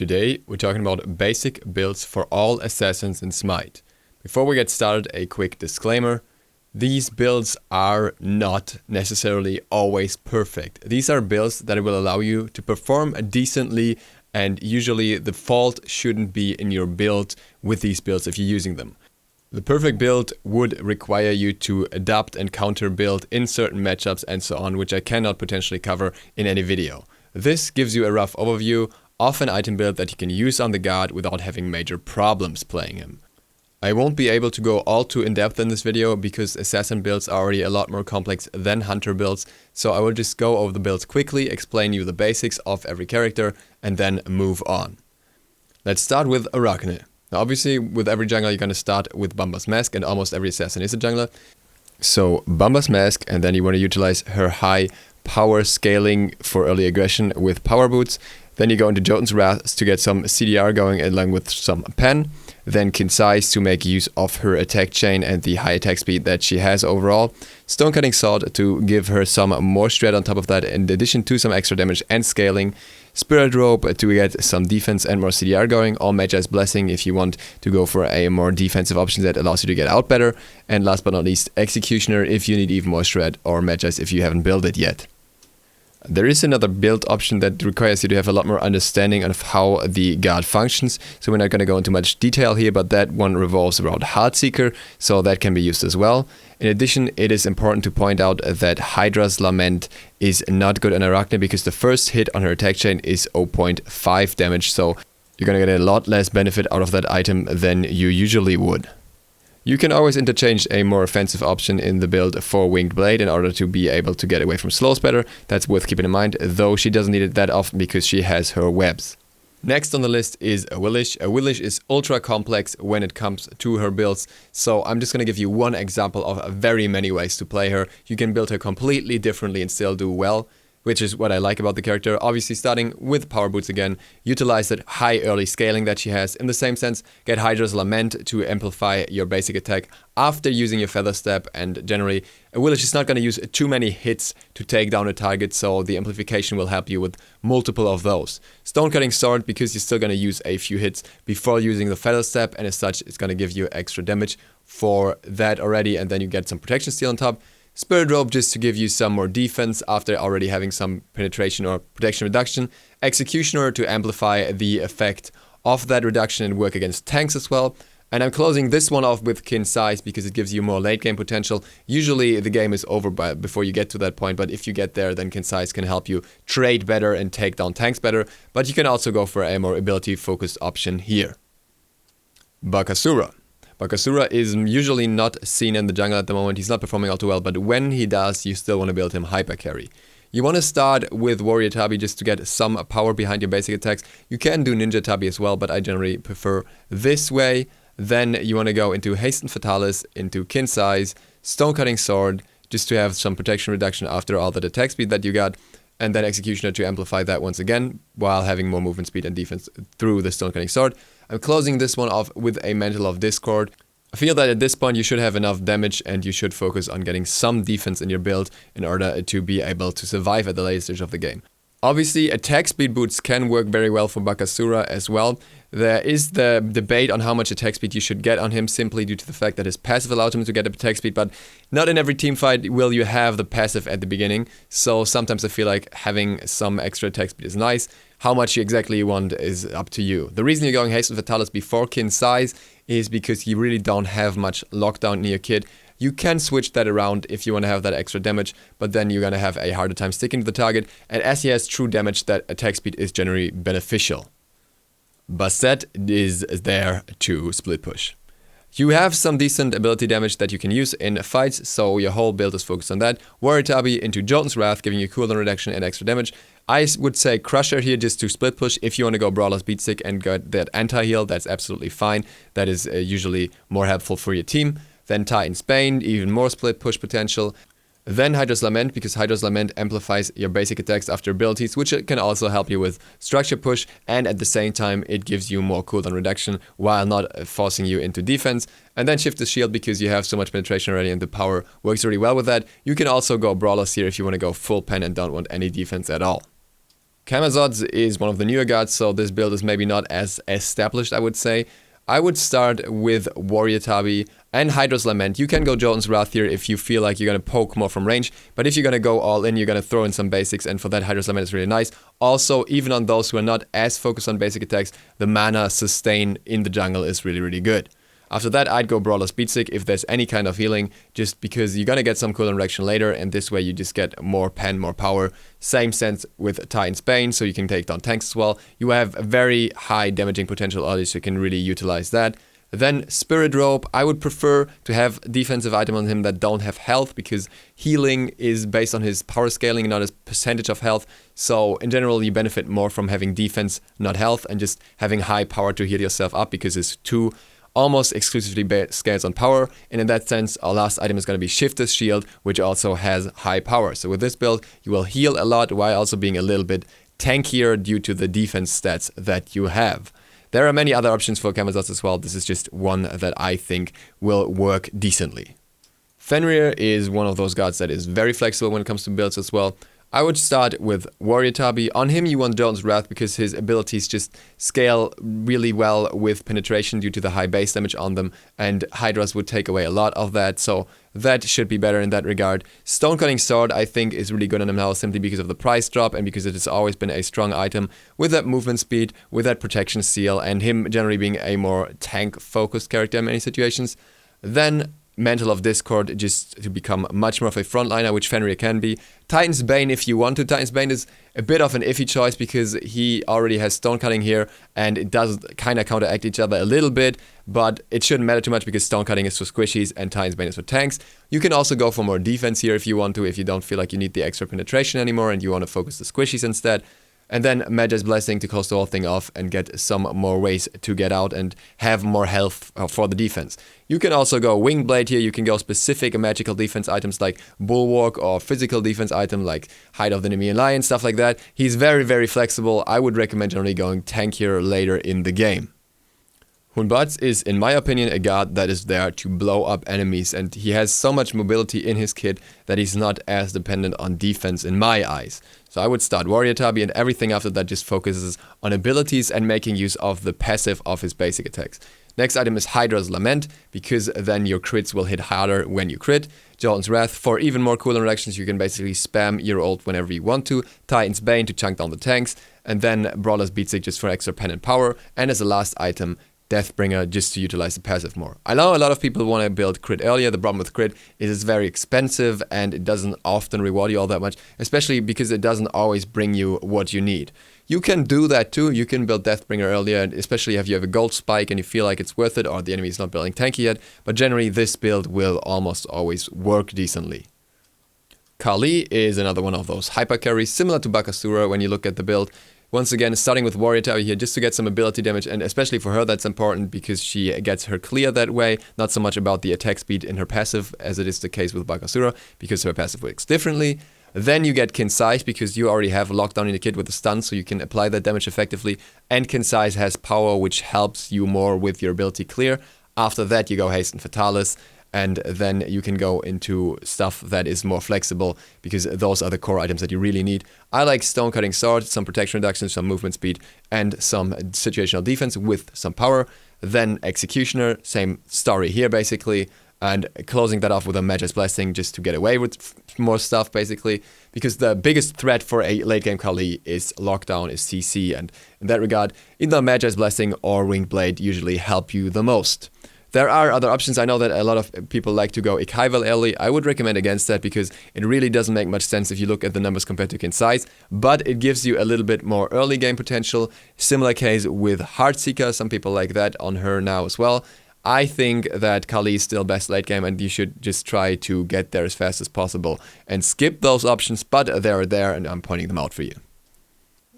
Today we're talking about basic builds for all assassins in Smite. Before we get started, a quick disclaimer. These builds are not necessarily always perfect. These are builds that will allow you to perform decently, and usually the fault shouldn't be in your build with these builds if you're using them. The perfect build would require you to adapt and counter build in certain matchups and so on, which I cannot potentially cover in any video. This gives you a rough overview of an item build that you can use on the god without having major problems playing him. I won't be able to go all too in-depth in this video because assassin builds are already a lot more complex than hunter builds, so I will just go over the builds quickly, explain you the basics of every character, and then move on. Let's start with Arachne. Now obviously with every jungler you're gonna start with Bumba's Mask, and almost every assassin is a jungler. So Bumba's Mask, and then you want to utilize her high power scaling for early aggression with power boots. Then you go into Jotun's Wrath to get some CDR going along with some pen. Then Concise to make use of her attack chain and the high attack speed that she has overall. Stonecutting Sword to give her some more shred on top of that in addition to some extra damage and scaling. Spirit Rope to get some defense and more CDR going. All Magi's Blessing if you want to go for a more defensive option that allows you to get out better. And last but not least, Executioner if you need even more shred, or Magi's if you haven't built it yet. There is another build option that requires you to have a lot more understanding of how the god functions, so we're not going to go into much detail here, but that one revolves around Heartseeker, so that can be used as well. In addition, it is important to point out that Hydra's Lament is not good on Arachne because the first hit on her attack chain is 0.5 damage, so you're going to get a lot less benefit out of that item than you usually would. You can always interchange a more offensive option in the build for Winged Blade in order to be able to get away from slows better. That's worth keeping in mind, though she doesn't need it that often because she has her webs. Next on the list is Awilix. Awilix is ultra complex when it comes to her builds, so I'm just going to give you one example of very many ways to play her. You can build her completely differently and still do well, which is what I like about the character. Obviously starting with power boots again, utilize that high early scaling that she has. In the same sense, get Hydra's Lament to amplify your basic attack after using your Feather Step, and generally Awilix is not going to use too many hits to take down a target, so the amplification will help you with multiple of those. Stonecutting Sword because you're still going to use a few hits before using the Feather Step, and as such it's going to give you extra damage for that already, and then you get some protection steal on top. Spirit Rope just to give you some more defense after already having some penetration or protection reduction. Executioner to amplify the effect of that reduction and work against tanks as well. And I'm closing this one off with Concise because it gives you more late game potential. Usually the game is over before you get to that point, but if you get there, then Concise can help you trade better and take down tanks better. But you can also go for a more ability focused option here. Bakasura. Bakasura is usually not seen in the jungle at the moment. He's not performing all too well, but when he does, you still want to build him hyper carry. You want to start with Warrior Tabi just to get some power behind your basic attacks. You can do Ninja Tabi as well, but I generally prefer this way. Then you want to go into Hasten Fatalis, into Concise, Stonecutting Sword, just to have some protection reduction after all that attack speed that you got. And then Executioner to amplify that once again, while having more movement speed and defense through the Stonecutting Sword. I'm closing this one off with a Mantle of Discord. I feel that at this point you should have enough damage and you should focus on getting some defense in your build in order to be able to survive at the later stage of the game. Obviously, attack speed boots can work very well for Bakasura as well. There is the debate on how much attack speed you should get on him simply due to the fact that his passive allows him to get attack speed, but not in every team fight will you have the passive at the beginning, so sometimes I feel like having some extra attack speed is nice. How much you exactly want is up to you. The reason you're going Hasten Fatalis before Concise is because you really don't have much lockdown in your kit. You can switch that around if you want to have that extra damage, but then you're going to have a harder time sticking to the target, and as he has true damage, that attack speed is generally beneficial. Bastet is there to split push. You have some decent ability damage that you can use in fights, so your whole build is focused on that. Warrior Tabi into Jotun's Wrath, giving you cooldown reduction and extra damage. I would say Crusher here just to split push. If you want to go Brawler's Beatstick and get that anti-heal, that's absolutely fine. That is usually more helpful for your team. Then Titan's Bane, even more split push potential. Then Hydra's Lament, because Hydra's Lament amplifies your basic attacks after abilities, which can also help you with structure push, and at the same time it gives you more cooldown reduction while not forcing you into defense. And then Shift the Shield because you have so much penetration already and the power works really well with that. You can also go Brawlers here if you want to go full pen and don't want any defense at all. Camazotz is one of the newer gods, so this build is maybe not as established, I would say. I would start with Warrior Tabi and Hydra's Lament. You can go Jotun's Wrath here if you feel like you're going to poke more from range, but if you're going to go all in, you're going to throw in some basics, and for that Hydra's Lament is really nice. Also, even on those who are not as focused on basic attacks, the mana sustain in the jungle is really, really good. After that, I'd go Brawler's Beatsick if there's any kind of healing, just because you're gonna get some cooldown reaction later, and this way you just get more pen, more power. Same sense with Titan's Bane, so you can take down tanks as well. You have a very high damaging potential early, so you can really utilize that. Then Spirit Robe, I would prefer to have defensive items on him that don't have health, because healing is based on his power scaling and not his percentage of health. So in general, you benefit more from having defense, not health, and just having high power to heal yourself up, because it's two almost exclusively scales on power, and in that sense our last item is going to be Shifter's Shield, which also has high power. So with this build you will heal a lot while also being a little bit tankier due to the defense stats that you have. There are many other options for Camazotz as well. This is just one that I think will work decently. Fenrir is one of those gods that is very flexible when it comes to builds as well. I would start with Warrior Tabi. On him you want Jotun's Wrath because his abilities just scale really well with penetration due to the high base damage on them, and Hydras would take away a lot of that, so that should be better in that regard. Stonecutting Sword I think is really good on him now simply because of the price drop and because it has always been a strong item with that movement speed, with that protection seal, and him generally being a more tank focused character in many situations. Then Mantle of Discord, just to become much more of a frontliner, which Fenrir can be. Titan's Bane if you want to. Titan's Bane is a bit of an iffy choice because he already has Stonecutting here, and it does kind of counteract each other a little bit, but it shouldn't matter too much because Stonecutting is for squishies and Titan's Bane is for tanks. You can also go for more defense here if you want to, if you don't feel like you need the extra penetration anymore and you want to focus the squishies instead. And then Magi's Blessing to close the whole thing off and get some more ways to get out and have more health for the defense. You can also go Winged Blade here. You can go specific magical defense items like Bulwark, or physical defense item like Hide of the Nemean Lion, stuff like that. He's very, very flexible. I would recommend generally going tankier later in the game. Hun Batz is, in my opinion, a god that is there to blow up enemies, and he has so much mobility in his kit that he's not as dependent on defense in my eyes. So I would start Warrior Tabi, and everything after that just focuses on abilities and making use of the passive of his basic attacks. Next item is Hydra's Lament, because then your crits will hit harder when you crit. Jotun's Wrath, for even more cooldown reactions, you can basically spam your ult whenever you want to. Titan's Bane to chunk down the tanks, and then Brawler's Beatsick just for extra pen and power, and as a last item, Deathbringer, just to utilize the passive more. I know a lot of people want to build crit earlier. The problem with crit is it's very expensive and it doesn't often reward you all that much, especially because it doesn't always bring you what you need. You can do that too. You can build Deathbringer earlier, especially if you have a gold spike and you feel like it's worth it, or the enemy is not building tanky yet, but generally this build will almost always work decently. Kali is another one of those hyper carries, similar to Bakasura when you look at the build. Once again, starting with Warrior Tabi here just to get some ability damage, and especially for her that's important because she gets her clear that way, not so much about the attack speed in her passive as it is the case with Bakasura, because her passive works differently. Then you get Concise because you already have lockdown in the kit with the stun, so you can apply that damage effectively, and Concise has power which helps you more with your ability clear. After that you go Haste and Fatalis, and then you can go into stuff that is more flexible because those are the core items that you really need. I like Stonecutting Sword, some protection reduction, some movement speed, and some situational defense with some power. Then Executioner, same story here basically, and closing that off with a Magi's Blessing just to get away with more stuff basically, because the biggest threat for a late game Kali is lockdown, is CC, and in that regard, either Magi's Blessing or Winged Blade usually help you the most. There are other options. I know that a lot of people like to go Ikaival early. I would recommend against that because it really doesn't make much sense if you look at the numbers compared to Concise, but it gives you a little bit more early game potential. Similar case with Heartseeker, some people like that on her now as well. I think that Kali is still best late game and you should just try to get there as fast as possible and skip those options, but they're there and I'm pointing them out for you.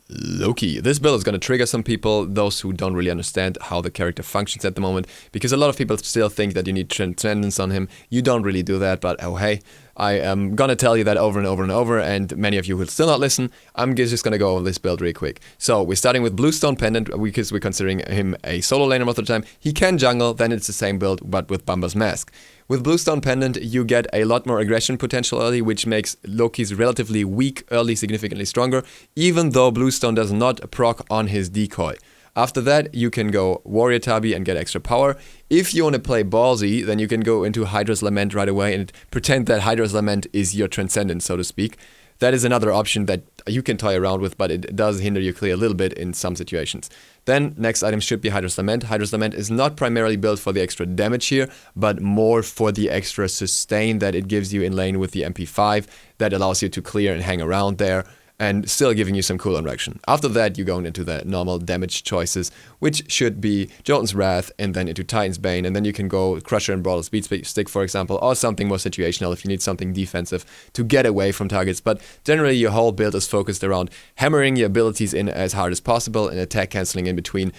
Loki. This build is going to trigger some people, those who don't really understand how the character functions at the moment, because a lot of people still think that you need Transcendence on him. You don't really do that, but oh hey. I am gonna tell you that over and over and over, and many of you will still not listen. I'm just gonna go over this build really quick. So we're starting with Bluestone Pendant, because we're considering him a solo laner most of the time. He can jungle, then it's the same build, but with Bumba's Mask. With Bluestone Pendant, you get a lot more aggression potential early, which makes Loki's relatively weak early significantly stronger, even though Bluestone does not proc on his decoy. After that, you can go Warrior Tabi and get extra power. If you want to play ballsy, then you can go into Hydra's Lament right away and pretend that Hydra's Lament is your Transcendence, so to speak. That is another option that you can toy around with, but it does hinder your clear a little bit in some situations. Then, next item should be Hydra's Lament. Hydra's Lament is not primarily built for the extra damage here, but more for the extra sustain that it gives you in lane with the MP5 that allows you to clear and hang around there, and still giving you some cooldown reduction. After that, you're going into the normal damage choices, which should be Jotun's Wrath, and then into Titan's Bane, and then you can go Crusher and Brawler's Speed Stick, for example, or something more situational if you need something defensive to get away from targets. But generally, your whole build is focused around hammering your abilities in as hard as possible and attack canceling in between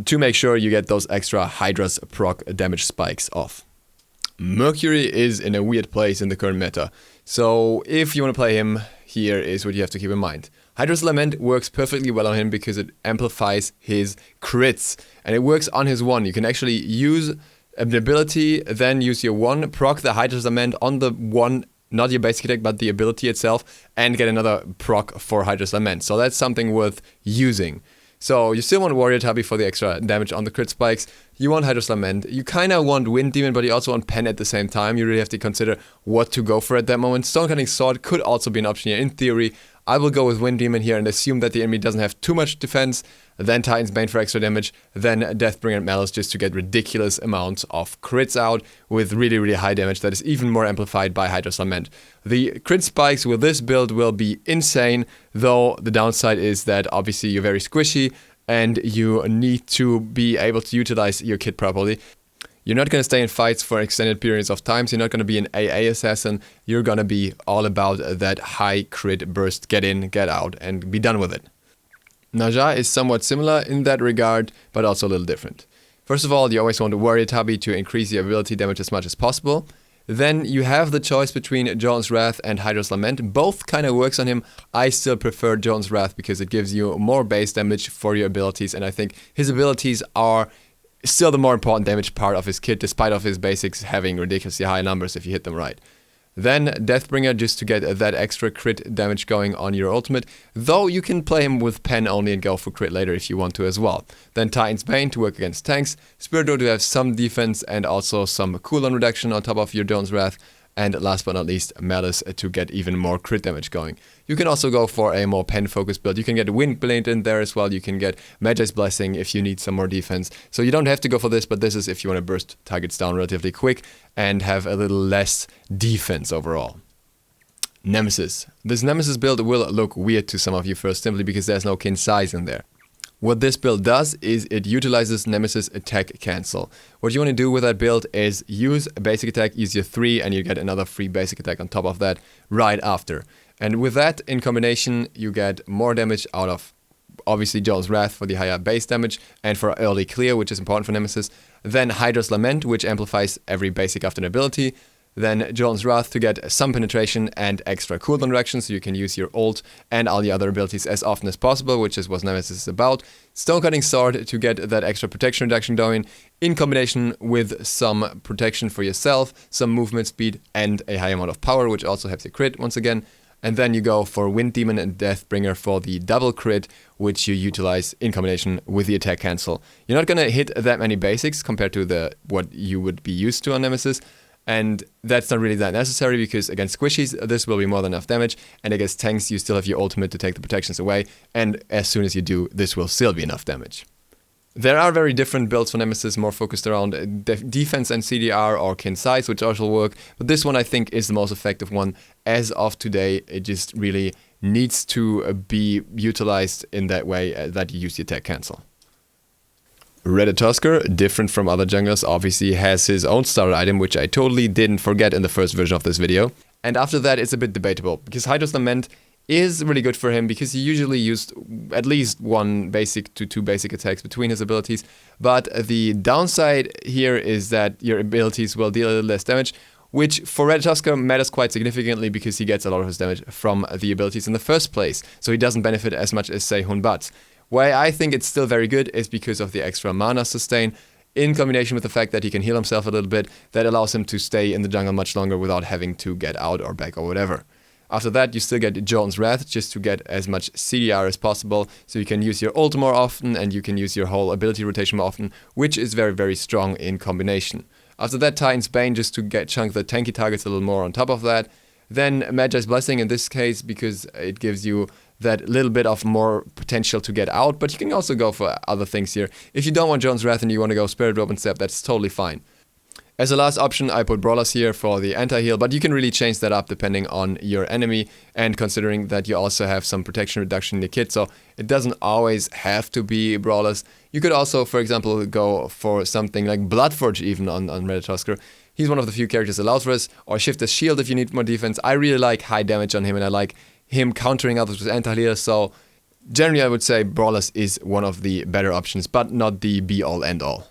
to make sure you get those extra Hydra's proc damage spikes off. Mercury is in a weird place in the current meta, so if you want to play him, here is what you have to keep in mind. Hydra's Lament works perfectly well on him because it amplifies his crits, and it works on his 1. You can actually use an ability, then use your 1, proc the Hydra's Lament on the 1, not your basic attack, but the ability itself, and get another proc for Hydra's Lament. So that's something worth using. So you still want Warrior Tabi for the extra damage on the crit spikes. You want Hydra's Lament. You kind of want Wind Demon, but you also want Pen at the same time. You really have to consider what to go for at that moment. Stonecutting Sword could also be an option here. In theory, I will go with Wind Demon here and assume that the enemy doesn't have too much defense. Then Titan's Bane for extra damage. Then Deathbringer and Malice just to get ridiculous amounts of crits out with really, really high damage that is even more amplified by Hydra's Lament. The crit spikes with this build will be insane, though the downside is that obviously you're very squishy and you need to be able to utilize your kit properly. You're not going to stay in fights for extended periods of time, so you're not going to be an AA assassin. You're going to be all about that high crit burst, get in, get out, and be done with it. Naja is somewhat similar in that regard, but also a little different. First of all, you always want to Warrior Tabi to increase your ability damage as much as possible. Then you have the choice between Jotun's Wrath and Hydra's Lament. Both kind of works on him. I still prefer Jotun's Wrath because it gives you more base damage for your abilities, and I think his abilities are still the more important damage part of his kit, despite of his basics having ridiculously high numbers if you hit them right. Then Deathbringer just to get that extra crit damage going on your ultimate, though you can play him with Pen only and go for crit later if you want to as well. Then Titan's Bane to work against tanks, Spiritor to have some defense and also some cooldown reduction on top of your Jotun's Wrath, and last but not least, Malice to get even more crit damage going. You can also go for a more pen-focused build. You can get Windblade in there as well. You can get Magi's Blessing if you need some more defense. So you don't have to go for this, but this is if you want to burst targets down relatively quick and have a little less defense overall. Nemesis. This Nemesis build will look weird to some of you first, simply because there's no kin size in there. What this build does is it utilizes Nemesis attack cancel. What you want to do with that build is use a basic attack, use your 3, and you get another free basic attack on top of that right after. And with that in combination, you get more damage out of obviously Jotun's Wrath for the higher base damage and for early clear, which is important for Nemesis. Then Hydra's Lament, which amplifies every basic after an ability. Then Jotun's Wrath to get some penetration and extra cooldown reduction, so you can use your ult and all the other abilities as often as possible, which is what Nemesis is about. Stonecutting Sword to get that extra protection reduction going, in combination with some protection for yourself, some movement speed, and a high amount of power, which also helps you crit once again. And then you go for Wind Demon and Deathbringer for the double crit, which you utilize in combination with the attack cancel. You're not going to hit that many basics compared to what you would be used to on Nemesis. And that's not really that necessary because against squishies, this will be more than enough damage. And against tanks, you still have your ultimate to take the protections away. And as soon as you do, this will still be enough damage. There are very different builds for Nemesis, more focused around defense and CDR or kin size, which also work. But this one I think is the most effective one. As of today, it just really needs to be utilized in that way that you use the attack cancel. Ratatoskr, different from other junglers, obviously has his own starter item, which I totally didn't forget in the first version of this video. And after that, it's a bit debatable, because Hydra's Lament is really good for him, because he usually used at least 1 basic to 2 basic attacks between his abilities. But the downside here is that your abilities will deal a little less damage, which for Ratatoskr matters quite significantly because he gets a lot of his damage from the abilities in the first place, so he doesn't benefit as much as, say, Hun Batz. Why I think it's still very good is because of the extra mana sustain, in combination with the fact that he can heal himself a little bit, that allows him to stay in the jungle much longer without having to get out or back or whatever. After that, you still get Jotun's Wrath just to get as much CDR as possible, so you can use your ult more often and you can use your whole ability rotation more often, which is very, very strong in combination. After that, Titan's Bane just to get chunk the tanky targets a little more on top of that. Then Magi's Blessing in this case because it gives you that little bit of more potential to get out, but you can also go for other things here. If you don't want Jotun's Wrath and you want to go Spirit Robe instead, that's totally fine. As a last option, I put Brawlers here for the anti-heal, but you can really change that up depending on your enemy and considering that you also have some protection reduction in your kit, so it doesn't always have to be Brawlers. You could also, for example, go for something like Bloodforge even on Ratatoskr. He's one of the few characters that allows for this, or Shift as Shield if you need more defense. I really like high damage on him and I like him countering others with anti-heal, so generally I would say Brawlers is one of the better options, but not the be-all end-all.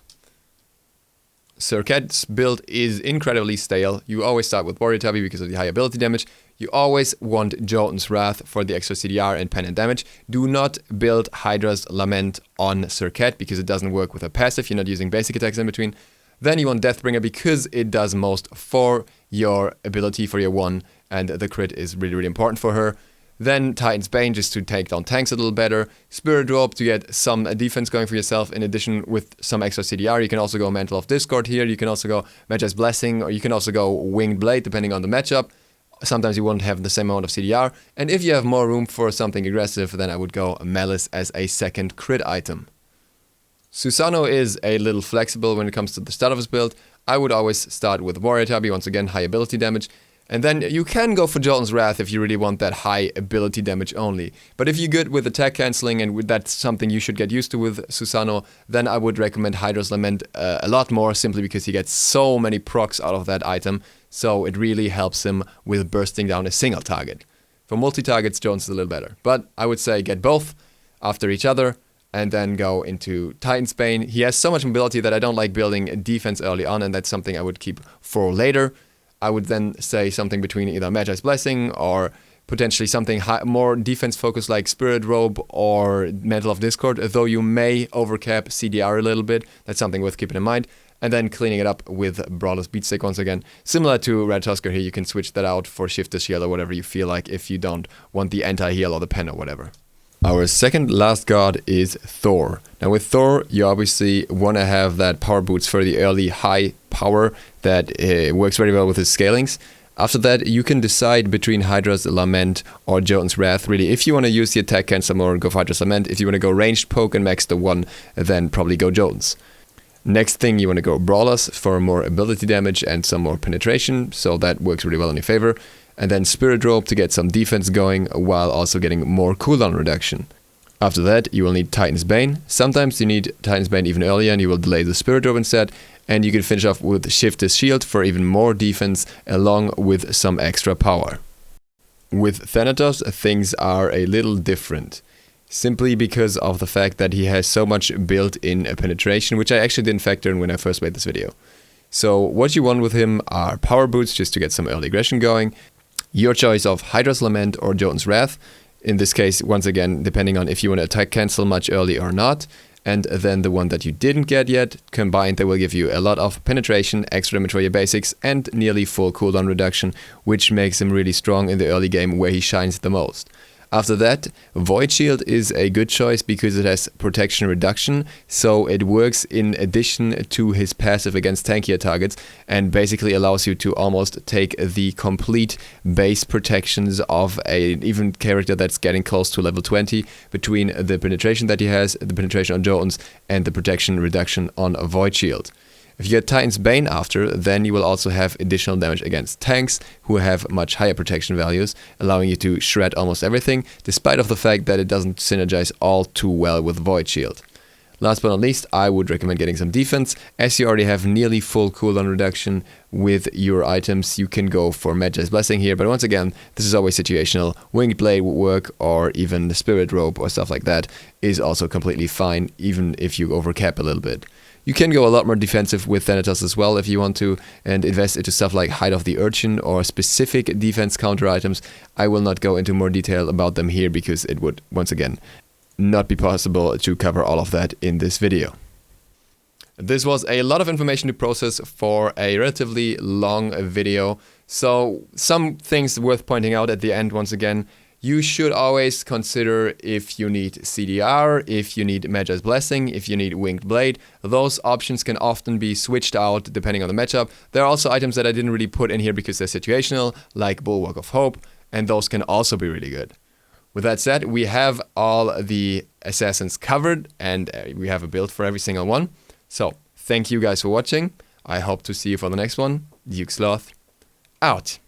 Serqet's build is incredibly stale. You always start with Warrior Tubby because of the high ability damage. You always want Jotun's Wrath for the extra CDR and pen and damage. Do not build Hydra's Lament on Serqet because it doesn't work with a passive. You're not using basic attacks in between. Then you want Deathbringer because it does most for your ability for your 1, and the crit is really, really important for her. Then Titan's Bane just to take down tanks a little better. Spirit Robe to get some defense going for yourself in addition with some extra CDR. You can also go Mantle of Discord here. You can also go Magi's Blessing, or you can also go Winged Blade depending on the matchup. Sometimes you won't have the same amount of CDR. And if you have more room for something aggressive, then I would go Malice as a second crit item. Susano is a little flexible when it comes to the start of his build. I would always start with Warrior Tubby, once again high ability damage. And then you can go for Jotun's Wrath if you really want that high ability damage only. But if you're good with attack cancelling, and that's something you should get used to with Susano, then I would recommend Hydra's Lament a lot more, simply because he gets so many procs out of that item, so it really helps him with bursting down a single target. For multi-targets, Jotun's is a little better. But I would say get both after each other, and then go into Titan's Bane. He has so much mobility that I don't like building defense early on, and that's something I would keep for later. I would then say something between either Magi's Blessing or potentially something more defense-focused like Spirit Robe or Mantle of Discord, though you may overcap CDR a little bit. That's something worth keeping in mind. And then cleaning it up with Brawler's Beatstick once again. Similar to Ratatoskr here, you can switch that out for Shift as Shield or whatever you feel like if you don't want the anti-heal or the pen or whatever. Our second last god is Thor. Now with Thor, you obviously want to have that power boots for the early high power that works very well with his scalings. After that, you can decide between Hydra's Lament or Jotun's Wrath. Really, if you want to use the attack cancel more, go for Hydra's Lament. If you want to go ranged poke and max the 1, then probably go Jotun's. Next thing, you want to go Brawlers for more ability damage and some more penetration, so that works really well in your favor. And then Spirit Robe to get some defense going while also getting more cooldown reduction. After that, you will need Titan's Bane. Sometimes you need Titan's Bane even earlier and you will delay the Spirit Robe instead. And you can finish off with Shift as Shield for even more defense along with some extra power. With Thanatos, things are a little different. Simply because of the fact that he has so much built-in penetration, which I actually didn't factor in when I first made this video. So what you want with him are power boots just to get some early aggression going. Your choice of Hydra's Lament or Jotun's Wrath. In this case, once again, depending on if you want to attack cancel much early or not. And then the one that you didn't get yet, combined they will give you a lot of penetration, extra damage for your basics, and nearly full cooldown reduction, which makes him really strong in the early game where he shines the most. After that, Void Shield is a good choice because it has protection reduction, so it works in addition to his passive against tankier targets and basically allows you to almost take the complete base protections of an even character that's getting close to level 20 between the penetration that he has, the penetration on Jotun's, and the protection reduction on Void Shield. If you get Titan's Bane after, then you will also have additional damage against tanks who have much higher protection values, allowing you to shred almost everything, despite of the fact that it doesn't synergize all too well with Void Shield. Last but not least, I would recommend getting some defense. As you already have nearly full cooldown reduction with your items, you can go for Magi's Blessing here, but once again, this is always situational. Winged Blade would work, or even the Spirit Robe or stuff like that is also completely fine, even if you overcap a little bit. You can go a lot more defensive with Thanatos as well if you want to, and invest into stuff like Hide of the Urchin or specific defense counter items. I will not go into more detail about them here because it would, once again, not be possible to cover all of that in this video. This was a lot of information to process for a relatively long video, so some things worth pointing out at the end once again. You should always consider if you need CDR, if you need Magi's Blessing, if you need Winged Blade. Those options can often be switched out depending on the matchup. There are also items that I didn't really put in here because they're situational, like Bulwark of Hope, and those can also be really good. With that said, we have all the assassins covered, and we have a build for every single one. So, thank you guys for watching. I hope to see you for the next one. DukeSloth, out.